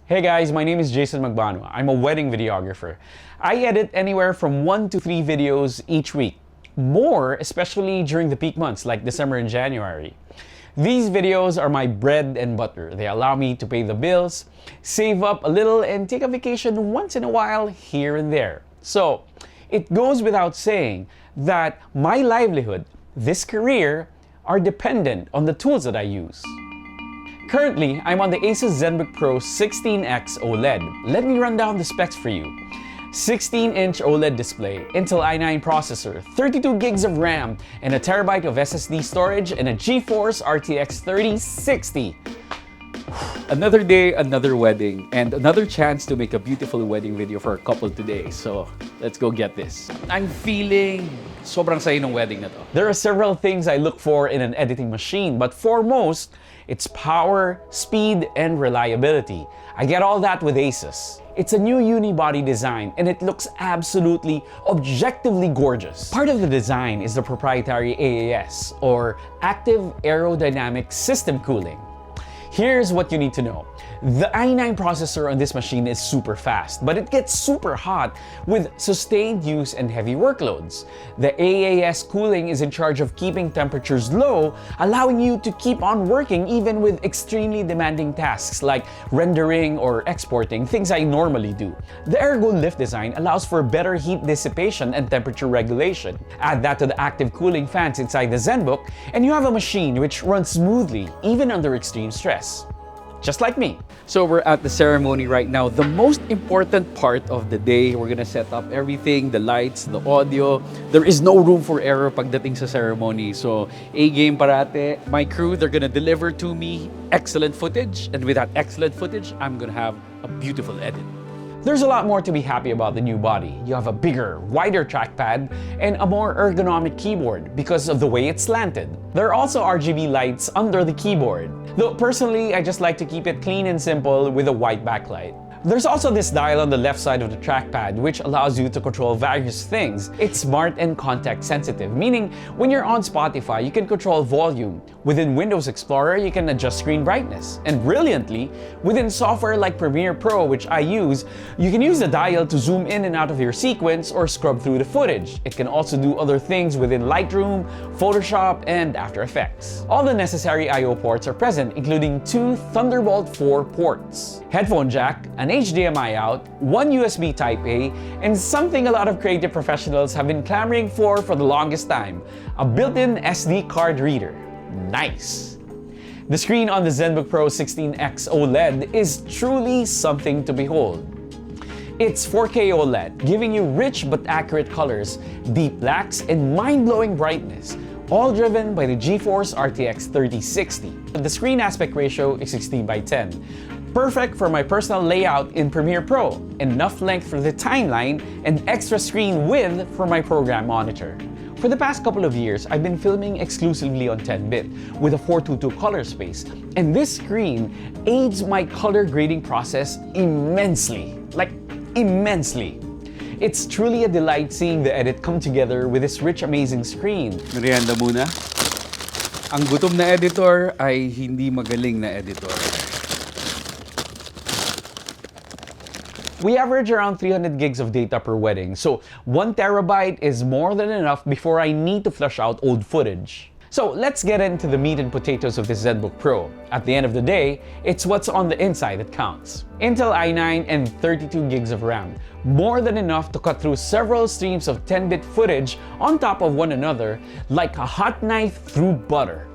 Hey guys, my name is Jason Magbano. I'm a wedding videographer. I edit anywhere from 1 to 3 videos each week. More, especially during the peak months like December and January. These videos are my bread and butter. They allow me to pay the bills, save up a little, and take a vacation once in a while here and there. So, it goes without saying that my livelihood, this career, are dependent on the tools that I use. Currently, I'm on the Asus Zenbook Pro 16X OLED. Let me run down the specs for you. 16-inch OLED display, Intel i9 processor, 32 gigs of RAM, and a terabyte of SSD storage, and a GeForce RTX 3060. Another day, another wedding, and another chance to make a beautiful wedding video for a couple today. So, let's go get this. I'm feeling sobrang saya ng wedding na to. There are several things I look for in an editing machine, but foremost, it's power, speed, and reliability. I get all that with Asus. It's a new unibody design and it looks absolutely, objectively gorgeous. Part of the design is the proprietary AAS, or Active Aerodynamic System Cooling. Here's what you need to know. The i9 processor on this machine is super fast, but it gets super hot with sustained use and heavy workloads. The AAS cooling is in charge of keeping temperatures low, allowing you to keep on working even with extremely demanding tasks like rendering or exporting, things I normally do. The Ergo Lift design allows for better heat dissipation and temperature regulation. Add that to the active cooling fans inside the Zenbook, and you have a machine which runs smoothly even under extreme stress. Just like me. So we're at the ceremony right now. The most important part of the day, we're gonna set up everything, the lights, the audio. There is no room for error pagdating sa ceremony. So, A-game parate. My crew, they're gonna deliver to me excellent footage. And with that excellent footage, I'm gonna have a beautiful edit. There's a lot more to be happy about the new body. You have a bigger, wider trackpad and a more ergonomic keyboard because of the way it's slanted. There are also RGB lights under the keyboard. Though personally, I just like to keep it clean and simple with a white backlight. There's also this dial on the left side of the trackpad which allows you to control various things. It's smart and context sensitive, meaning when you're on Spotify, you can control volume. Within Windows Explorer, you can adjust screen brightness. And brilliantly, within software like Premiere Pro, which I use, you can use the dial to zoom in and out of your sequence or scrub through the footage. It can also do other things within Lightroom, Photoshop, and After Effects. All the necessary I/O ports are present, including 2 Thunderbolt 4 ports, headphone jack, an HDMI out, 1 USB Type-A, and something a lot of creative professionals have been clamoring for the longest time, a built-in SD card reader. Nice! The screen on the Zenbook Pro 16X OLED is truly something to behold. It's 4K OLED, giving you rich but accurate colors, deep blacks, and mind-blowing brightness, all driven by the GeForce RTX 3060. The screen aspect ratio is 16:10. Perfect for my personal layout in Premiere Pro, enough length for the timeline, and extra screen width for my program monitor. For the past couple of years, I've been filming exclusively on 10-bit with a 422 color space, and this screen aids my color grading process immensely. Like, immensely. It's truly a delight seeing the edit come together with this rich, amazing screen. Merienda muna. Ang gutom na editor ay hindi magaling na editor. We average around 300 gigs of data per wedding, so 1 terabyte is more than enough before I need to flush out old footage. So let's get into the meat and potatoes of this Zenbook Pro. At the end of the day, it's what's on the inside that counts. Intel i9 and 32 gigs of RAM, more than enough to cut through several streams of 10-bit footage on top of one another like a hot knife through butter.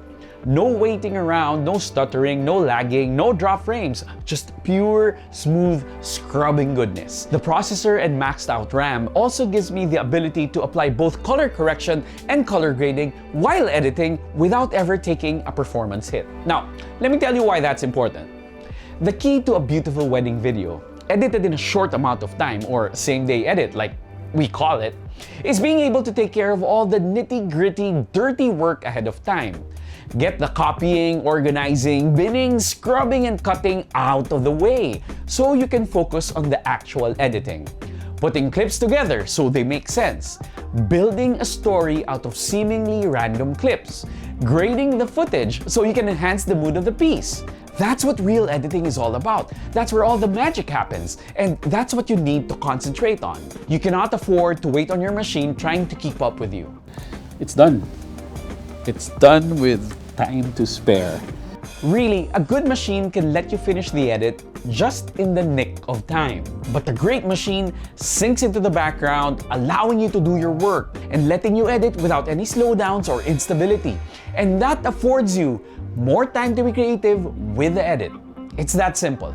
No waiting around, no stuttering, no lagging, no drop frames, just pure, smooth, scrubbing goodness. The processor and maxed out RAM also gives me the ability to apply both color correction and color grading while editing without ever taking a performance hit. Now, let me tell you why that's important. The key to a beautiful wedding video, edited in a short amount of time, or same-day edit like we call it, is being able to take care of all the nitty-gritty, dirty work ahead of time. Get the copying, organizing, binning, scrubbing, and cutting out of the way so you can focus on the actual editing. Putting clips together so they make sense. Building a story out of seemingly random clips. Grading the footage so you can enhance the mood of the piece. That's what real editing is all about. That's where all the magic happens. And that's what you need to concentrate on. You cannot afford to wait on your machine trying to keep up with you. It's done. It's done with time to spare. Really, a good machine can let you finish the edit just in the nick of time. But a great machine sinks into the background, allowing you to do your work and letting you edit without any slowdowns or instability. And that affords you more time to be creative with the edit. It's that simple.